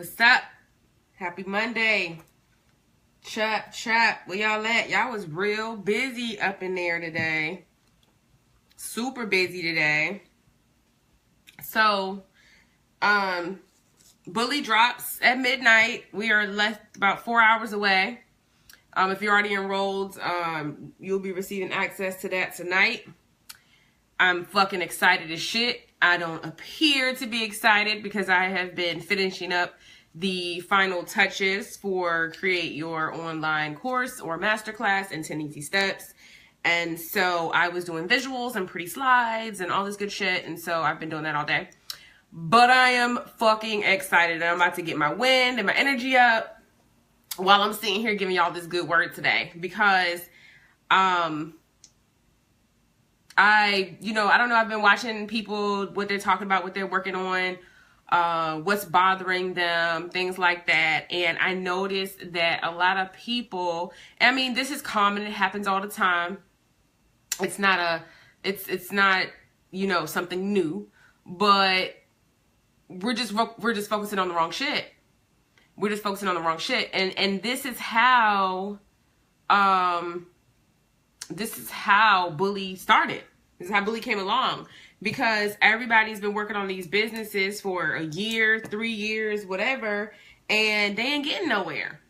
What's up? Happy Monday. Chat, where y'all at? Y'all was real busy up in there today. Super busy today. So, Bully drops at midnight. We are left about 4 hours away. If you're already enrolled, you'll be receiving access to that tonight. I'm fucking excited as shit. I don't appear to be excited because I have been finishing up the final touches for create your online course or masterclass in 10 easy steps. And so I was doing visuals and pretty slides and all this good shit. And so I've been doing that all day. But I am fucking excited. I'm about to get my wind and my energy up while I'm sitting here giving y'all this good word today. Because, I don't know, I've been watching people, what they're talking about, what they're working on, what's bothering them, things like that. And I noticed that a lot of people, I mean, this is common. It happens all the time. It's not something new, but we're just focusing on the wrong shit. We're just focusing on the wrong shit. And this is how Bully started. This is how Bully came along, because everybody's been working on these businesses for a year, 3 years, whatever, and they ain't getting nowhere.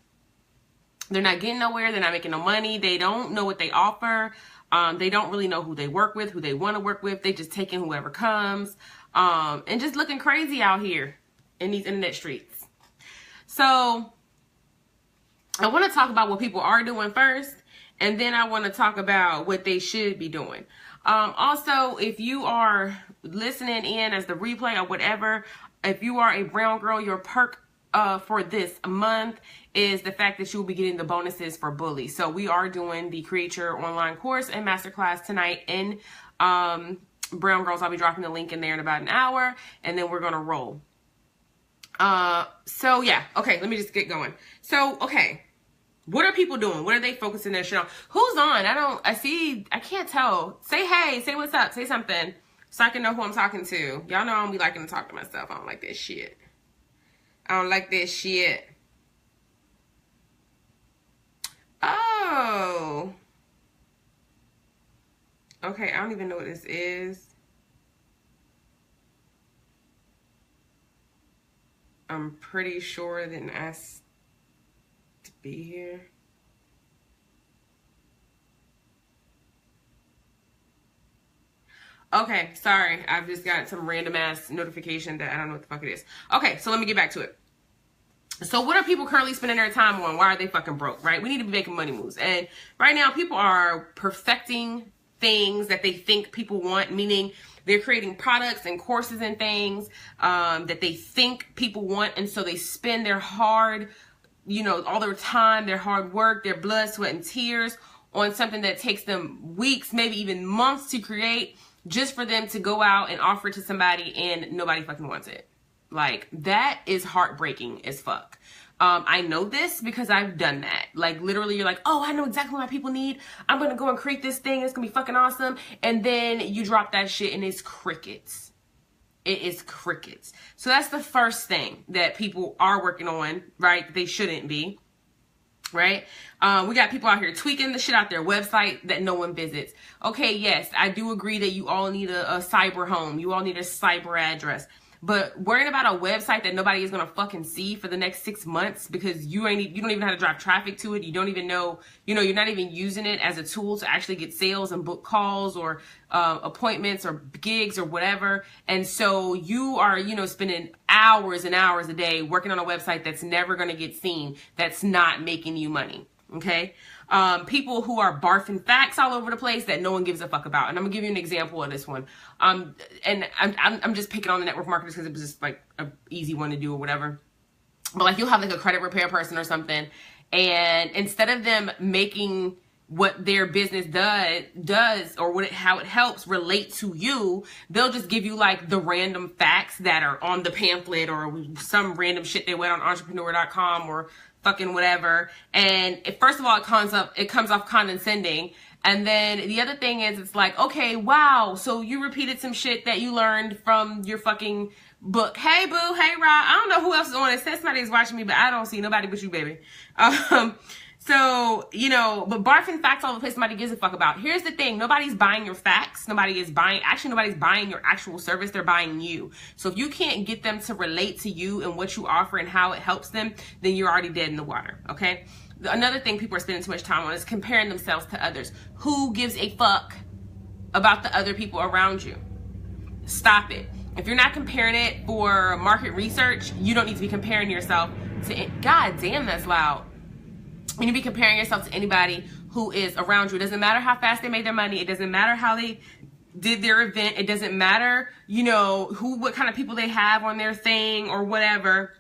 They're not getting nowhere. They're not making no money. They don't know what they offer. They don't really know who they work with, who they want to work with. They just taking whoever comes, and just looking crazy out here in these internet streets. So I want to talk about what people are doing first, and then I want to talk about what they should be doing. Also, if you are listening in as the replay or whatever, if you are a brown girl, your perk for this month is the fact that you will be getting the bonuses for Bully. So we are doing the Create Your Online course and masterclass tonight in Brown Girls. I'll be dropping the link in there in about an hour, and then we're going to roll. So yeah, okay, let me just get going. So, okay. What are people doing? What are they focusing their shit on? Who's on? I can't tell. Say hey, say what's up, say something so I can know who I'm talking to. Y'all know I don't be liking to talk to myself. I don't like that shit. I don't like that shit. Oh. Okay, I don't even know what this is. I'm pretty sure I didn't ask to be here. Okay, sorry. I've just got some random ass notification that I don't know what the fuck it is. Okay, so let me get back to it. So what are people currently spending their time on? Why are they fucking broke, right? We need to be making money moves. And right now people are perfecting things that they think people want, meaning they're creating products and courses and things that they think people want. And so they spend their hard, all their time, their hard work, their blood, sweat, and tears on something that takes them weeks, maybe even months to create, just for them to go out and offer it to somebody and nobody fucking wants it. Like, that is heartbreaking as fuck. I know this because I've done that. Like, literally, you're like, oh, I know exactly what my people need. I'm going to go and create this thing. It's going to be fucking awesome. And then you drop that shit and it's crickets. It is crickets. So that's the first thing that people are working on, right? They shouldn't be, right? We got people out here tweaking the shit out their website that no one visits. Okay, yes, I do agree that you all need a cyber home. You all need a cyber address. But worrying about a website that nobody is going to fucking see for the next 6 months because you don't even know how to drive traffic to it. You don't even know, you're not even using it as a tool to actually get sales and book calls or appointments or gigs or whatever. And so you are, spending hours and hours a day working on a website that's never going to get seen, that's not making you money. Okay. People who are barfing facts all over the place that no one gives a fuck about. And I'm gonna give you an example of this one. And I'm just picking on the network marketers because it was just like an easy one to do or whatever. But like, you'll have like a credit repair person or something, and instead of them making what their business does or how it helps relate to you, they'll just give you like the random facts that are on the pamphlet or some random shit they read on entrepreneur.com or fucking whatever. And first of all, it comes off condescending. And then the other thing is, it's like, okay, wow, so you repeated some shit that you learned from your fucking book. Hey, boo. Hey, Rob. I don't know who else is on it. Says somebody is watching me, but I don't see nobody but you, baby. So, you know, but barfing facts all over the place somebody gives a fuck about. Here's the thing. Nobody's buying your facts. Nobody's buying your actual service. They're buying you. So if you can't get them to relate to you and what you offer and how it helps them, then you're already dead in the water. Okay. Another thing people are spending too much time on is comparing themselves to others. Who gives a fuck about the other people around you? Stop it. If you're not comparing it for market research, you don't need to be comparing yourself to it. God damn, that's loud. You need to be comparing yourself to anybody who is around you. It doesn't matter how fast they made their money. It doesn't matter how they did their event. It doesn't matter, you know, what kind of people they have on their thing or whatever.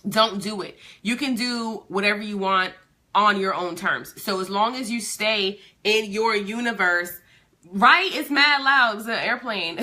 Don't do it. You can do whatever you want on your own terms. So as long as you stay in your universe, right? It's mad loud. It's an airplane.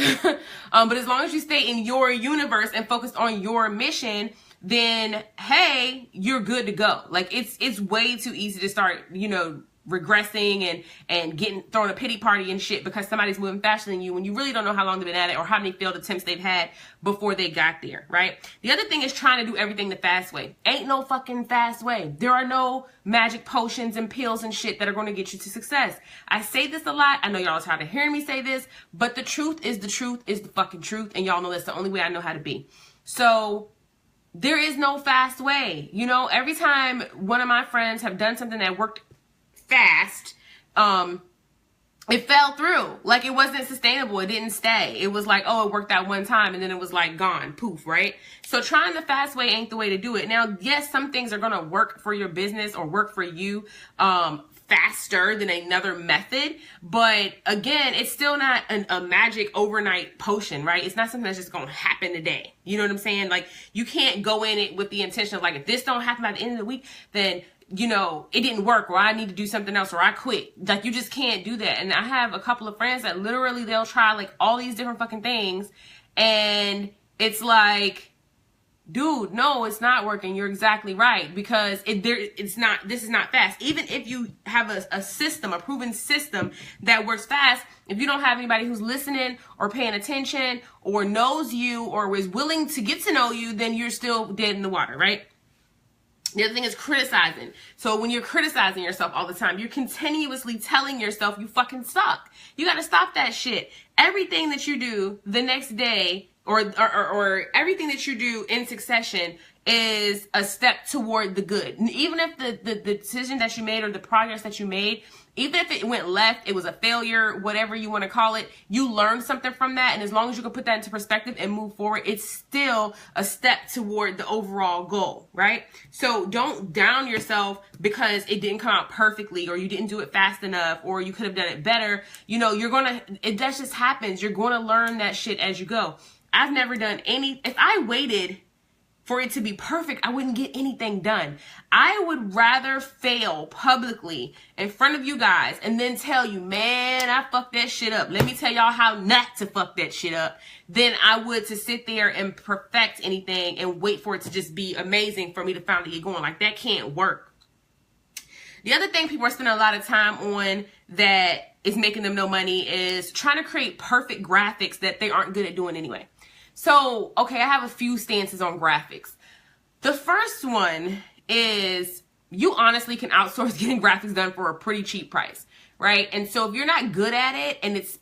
But as long as you stay in your universe and focus on your mission, then hey, you're good to go. Like it's way too easy to start, you know, regressing and throwing a pity party and shit because somebody's moving faster than you when you really don't know how long they've been at it or how many failed attempts they've had before they got there, right? The other thing is trying to do everything the fast way. Ain't no fucking fast way. There are no magic potions and pills and shit that are going to get you to success. I say this a lot. I know y'all are tired of hearing me say this, but the truth is the fucking truth, and y'all know that's the only way I know how to be. So there is no fast way. You know, every time one of my friends have done something that worked fast, it fell through. Like it wasn't sustainable. It didn't stay. It was like, oh, it worked that one time and then it was like gone, poof, right? So trying the fast way ain't the way to do it. Now, yes, some things are going to work for your business or work for you faster than another method, but again, it's still not a magic overnight potion, right? It's not something that's just going to happen today. You know what I'm saying? Like you can't go in it with the intention of like, if this don't happen by the end of the week, then you know, it didn't work, or I need to do something else, or I quit. Like, you just can't do that. And I have a couple of friends that literally, they'll try, like, all these different fucking things, and it's like, dude, no, it's not working. You're exactly right, because this is not fast. Even if you have a system, a proven system that works fast, if you don't have anybody who's listening or paying attention or knows you or is willing to get to know you, then you're still dead in the water, right? The other thing is criticizing. So when you're criticizing yourself all the time, you're continuously telling yourself you fucking suck. You got to stop that shit. Everything that you do the next day or everything that you do in succession is a step toward the good. And even if the decision that you made or the progress that you made, even if it went left, it was a failure, whatever you want to call it, you learned something from that. And as long as you can put that into perspective and move forward, it's still a step toward the overall goal, right? So don't down yourself because it didn't come out perfectly or you didn't do it fast enough or you could have done it better. You know, that just happens. You're going to learn that shit as you go. I've never done if I waited for it to be perfect, I wouldn't get anything done. I would rather fail publicly in front of you guys and then tell you, man, I fucked that shit up. Let me tell y'all how not to fuck that shit up, than I would to sit there and perfect anything and wait for it to just be amazing for me to finally get going. Like, that can't work. The other thing people are spending a lot of time on that is making them no money is trying to create perfect graphics that they aren't good at doing anyway. So, okay, I have a few stances on graphics. The first one is you honestly can outsource getting graphics done for a pretty cheap price, right? And so if you're not good at it and it's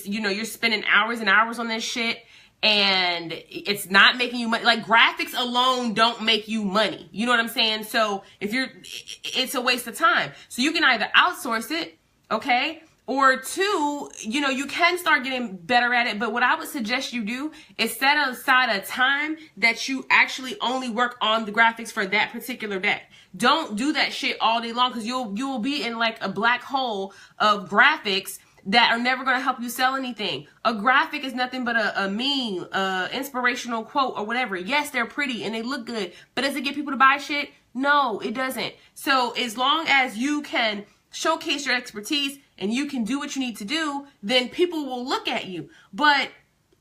you know, you're spending hours and hours on this shit and it's not making you money, like graphics alone don't make you money. You know what I'm saying? So it's a waste of time. So you can either outsource it, okay? Or two, you know, you can start getting better at it. But what I would suggest you do is set aside a time that you actually only work on the graphics for that particular day. Don't do that shit all day long because you'll be in like a black hole of graphics that are never going to help you sell anything. A graphic is nothing but a meme, inspirational quote or whatever. Yes, they're pretty and they look good, but does it get people to buy shit? No, it doesn't. So as long as you can showcase your expertise and you can do what you need to do, then people will look at you. But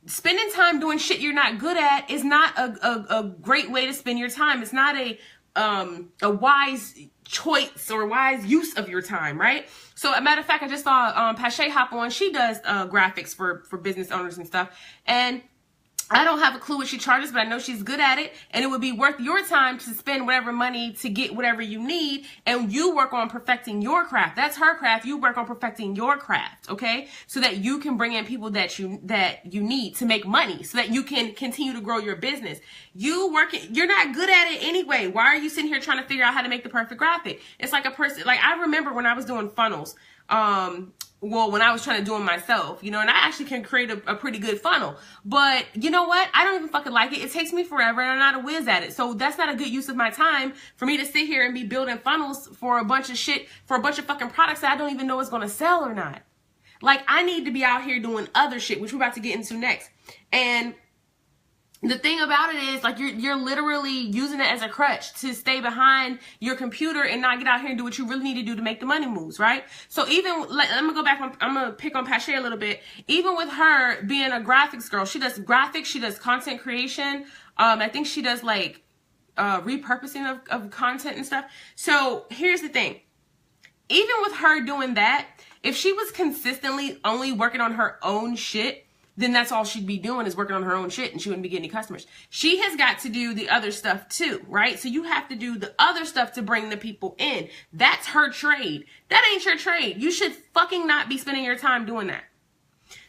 spending time doing shit you're not good at is not a great way to spend your time. It's not a wise choice or wise use of your time, right? So, a matter of fact, I just saw Pache hop on. She does graphics for business owners and stuff. And I don't have a clue what she charges, but I know she's good at it. And it would be worth your time to spend whatever money to get whatever you need. And you work on perfecting your craft. That's her craft. You work on perfecting your craft, okay? So that you can bring in people that you need to make money, so that you can continue to grow your business. You're not good at it anyway. Why are you sitting here trying to figure out how to make the perfect graphic? It's like a person, like I remember when I was doing funnels, well, when I was trying to do them myself, you know, and I actually can create a pretty good funnel. But you know what? I don't even fucking like it. It takes me forever and I'm not a whiz at it. So that's not a good use of my time for me to sit here and be building funnels for a bunch of shit, for a bunch of fucking products that I don't even know is going to sell or not. Like, I need to be out here doing other shit, which we're about to get into next. And the thing about it is, like, you're literally using it as a crutch to stay behind your computer and not get out here and do what you really need to do to make the money moves, right? So even, like, I'm gonna go back, I'm gonna pick on Pache a little bit. Even with her being a graphics girl, she does graphics, she does content creation. I think she does, like, repurposing of content and stuff. So here's the thing. Even with her doing that, if she was consistently only working on her own shit, then that's all she'd be doing is working on her own shit and she wouldn't be getting any customers. She has got to do the other stuff too, right? So you have to do the other stuff to bring the people in. That's her trade. That ain't your trade. You should fucking not be spending your time doing that.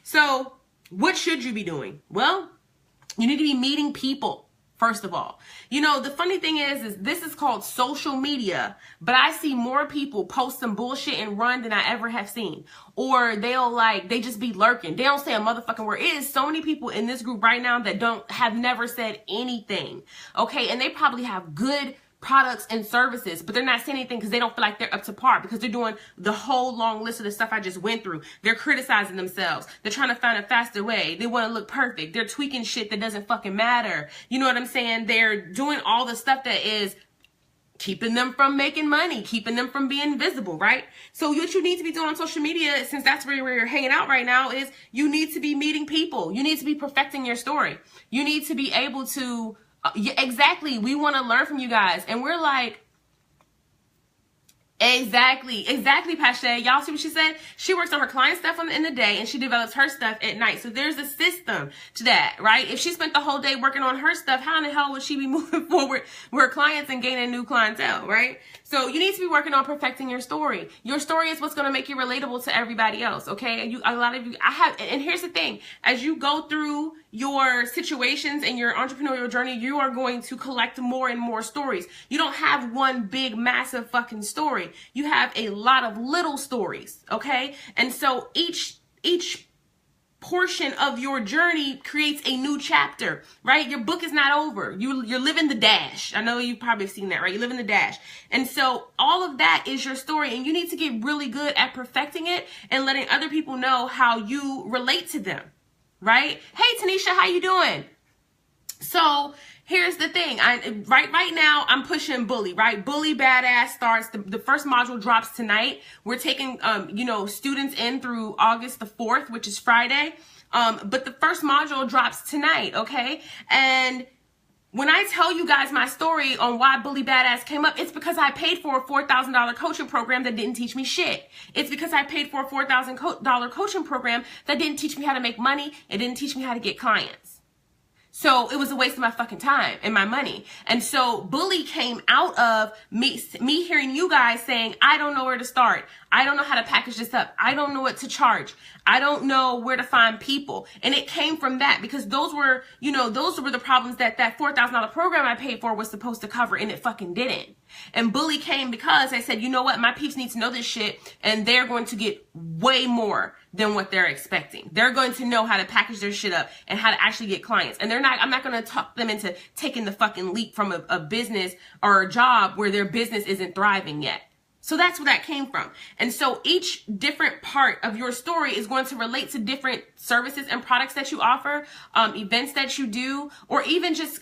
So what should you be doing? Well, you need to be meeting people. First of all, you know, the funny thing is this is called social media, but I see more people post some bullshit and run than I ever have seen. Or they just be lurking. They don't say a motherfucking word. It is so many people in this group right now that have never said anything. Okay. And they probably have good products and services, but they're not saying anything because they don't feel like they're up to par, because they're doing the whole long list of the stuff I just went through. They're criticizing themselves. They're trying to find a faster way. They want to look perfect. They're tweaking shit that doesn't fucking matter. You know what I'm saying? They're doing all the stuff that is keeping them from making money, keeping them from being visible, right? So what you need to be doing on social media, since that's where you're hanging out right now, is you need to be meeting people. You need to be perfecting your story. You need to be able to exactly. We want to learn from you guys. And we're like, exactly, Pache. Y'all see what she said? She works on her client stuff in the day and she develops her stuff at night. So there's a system to that, right? If she spent the whole day working on her stuff, how in the hell would she be moving forward with her clients and gaining new clientele, right? So you need to be working on perfecting your story. Your story is what's going to make you relatable to everybody else, okay? And here's the thing. As you go through your situations and your entrepreneurial journey, you are going to collect more and more stories. You don't have one big, massive fucking story. You have a lot of little stories, okay? And so each portion of your journey creates a new chapter, right? Your book is not over. You're living the dash. I know you probably have seen that, right? You live in the dash. And so all of that is your story, and you need to get really good at perfecting it and letting other people know how you relate to them, right? Hey, Tanisha, how you doing? So here's the thing. Right now, I'm pushing Bully, right? Bully Badass starts, the first module drops tonight. We're taking, students in through August the 4th, which is Friday. But the first module drops tonight, okay? And when I tell you guys my story on why Bully Badass came up, it's because I paid for a $4,000 coaching program that didn't teach me shit. It's because I paid for a $4,000 coaching program that didn't teach me how to make money. It didn't teach me how to get clients. So it was a waste of my fucking time and my money. And so Bully came out of me hearing you guys saying, I don't know where to start. I don't know how to package this up. I don't know what to charge. I don't know where to find people. And it came from that, because those were the problems that $4,000 program I paid for was supposed to cover, and it fucking didn't. And Bully came because I said, you know what? My peeps need to know this shit, and they're going to get way more than what they're expecting. They're going to know how to package their shit up and how to actually get clients. And I'm not going to talk them into taking the fucking leap from a business or a job where their business isn't thriving yet. So that's where that came from. And so each different part of your story is going to relate to different services and products that you offer, events that you do, or even just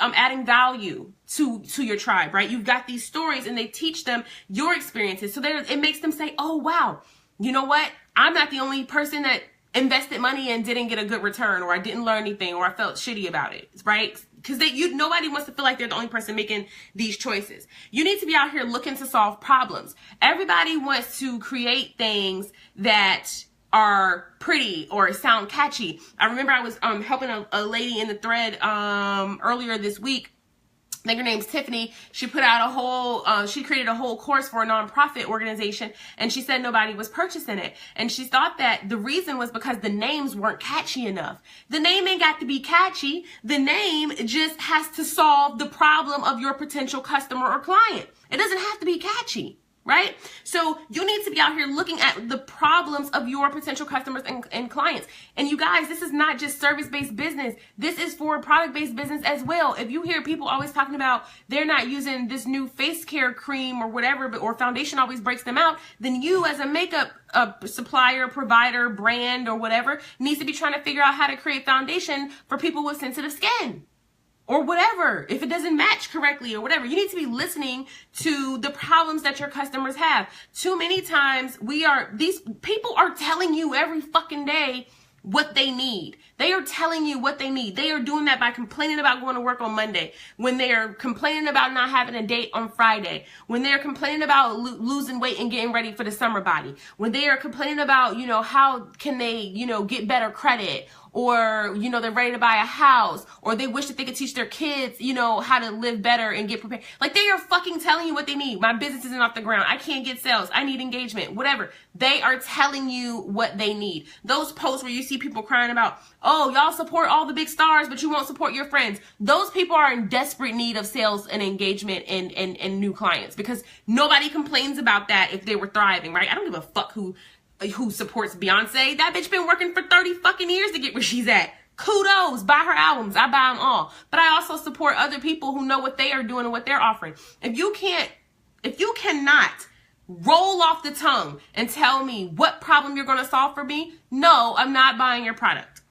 adding value to your tribe, right? You've got these stories and they teach them your experiences. So it makes them say, oh, wow, you know what? I'm not the only person that invested money and didn't get a good return, or I didn't learn anything, or I felt shitty about it, right? because nobody wants to feel like they're the only person making these choices. You need to be out here looking to solve problems. Everybody wants to create things that are pretty or sound catchy. I remember I was helping a lady in the thread earlier this week. I think her name's Tiffany. She put out she created a whole course for a nonprofit organization, and she said nobody was purchasing it. And she thought that the reason was because the names weren't catchy enough. The name ain't got to be catchy. The name just has to solve the problem of your potential customer or client. It doesn't have to be catchy. Right? So you need to be out here looking at the problems of your potential customers and clients. And you guys, this is not just service-based business. This is for product-based business as well. If you hear people always talking about they're not using this new face care cream or whatever, or foundation always breaks them out, then you as a makeup supplier, provider, brand, or whatever needs to be trying to figure out how to create foundation for people with sensitive skin. Or whatever, if it doesn't match correctly or whatever. You need to be listening to the problems that your customers have. Too many times these people are telling you every fucking day what they need. They are telling you what they need. They are doing that by complaining about going to work on Monday, when they are complaining about not having a date on Friday, when they are complaining about losing weight and getting ready for the summer body, when they are complaining about, how can they, get better credit, or, they're ready to buy a house, or they wish that they could teach their kids, how to live better and get prepared. Like, they are fucking telling you what they need. My business isn't off the ground. I can't get sales. I need engagement, whatever. They are telling you what they need. Those posts where you see people crying about, oh, y'all support all the big stars, but you won't support your friends. Those people are in desperate need of sales and engagement and new clients, because nobody complains about that if they were thriving, right? I don't give a fuck who supports Beyonce. That bitch been working for 30 fucking years to get where she's at. Kudos, buy her albums. I buy them all. But I also support other people who know what they are doing and what they're offering. If you cannot roll off the tongue and tell me what problem you're going to solve for me, no, I'm not buying your product.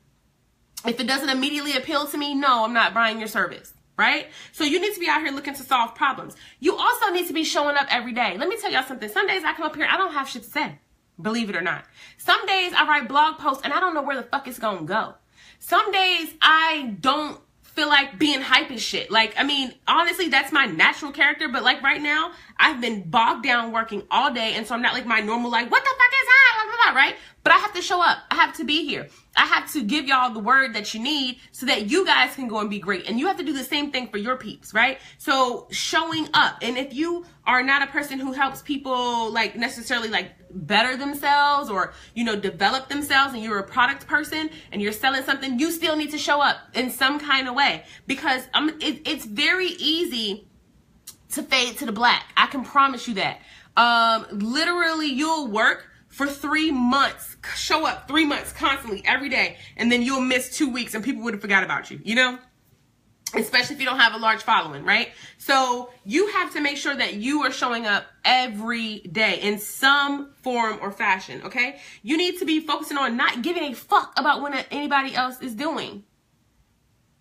If it doesn't immediately appeal to me, no, I'm not buying your service. Right? So you need to be out here looking to solve problems. You also need to be showing up every day. Let me tell y'all something. Some days I come up here, I don't have shit to say. Believe it or not. Some days I write blog posts and I don't know where the fuck it's gonna go. Some days I don't feel like being hype as shit. Like, I mean, honestly, that's my natural character. But like right now, I've been bogged down working all day. And so I'm not like my normal, like, what the fuck is that? Blah, blah, blah, right? But I have to show up. I have to be here. I have to give y'all the word that you need so that you guys can go and be great. And you have to do the same thing for your peeps, right? So showing up. And if you are not a person who helps people like necessarily like better themselves or, develop themselves, and you're a product person and you're selling something, you still need to show up in some kind of way, because it's very easy to fade to the black. I can promise you that. Literally, you'll work for 3 months, show up 3 months constantly every day, and then you'll miss 2 weeks and people would have forgot about you, especially if you don't have a large following, right? So you have to make sure that you are showing up every day in some form or fashion, okay? You need to be focusing on not giving a fuck about what anybody else is doing.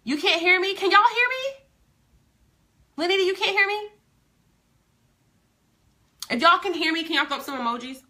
You can't hear me? Can y'all hear me? Lenita, you can't hear me? If y'all can hear me, can y'all throw up some emojis?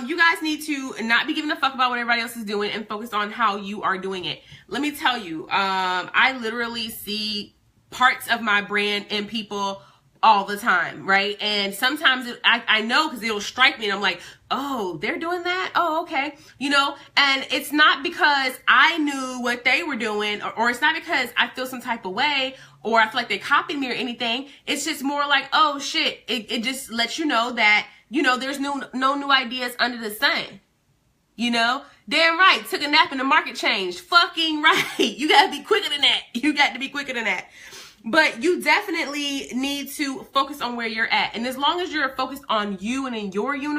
You guys need to not be giving a fuck about what everybody else is doing and focus on how you are doing it. Let me tell you, I literally see parts of my brand in people all the time, right? And sometimes I know, because it'll strike me and I'm like, oh, they're doing that? Oh, okay. And it's not because I knew what they were doing, or it's not because I feel some type of way or I feel like they copied me or anything. It's just more like, oh shit. It just lets you know that, there's no new ideas under the sun. Damn right. Took a nap and the market changed. Fucking right. You got to be quicker than that. You got to be quicker than that. But you definitely need to focus on where you're at. And as long as you're focused on you and in your universe,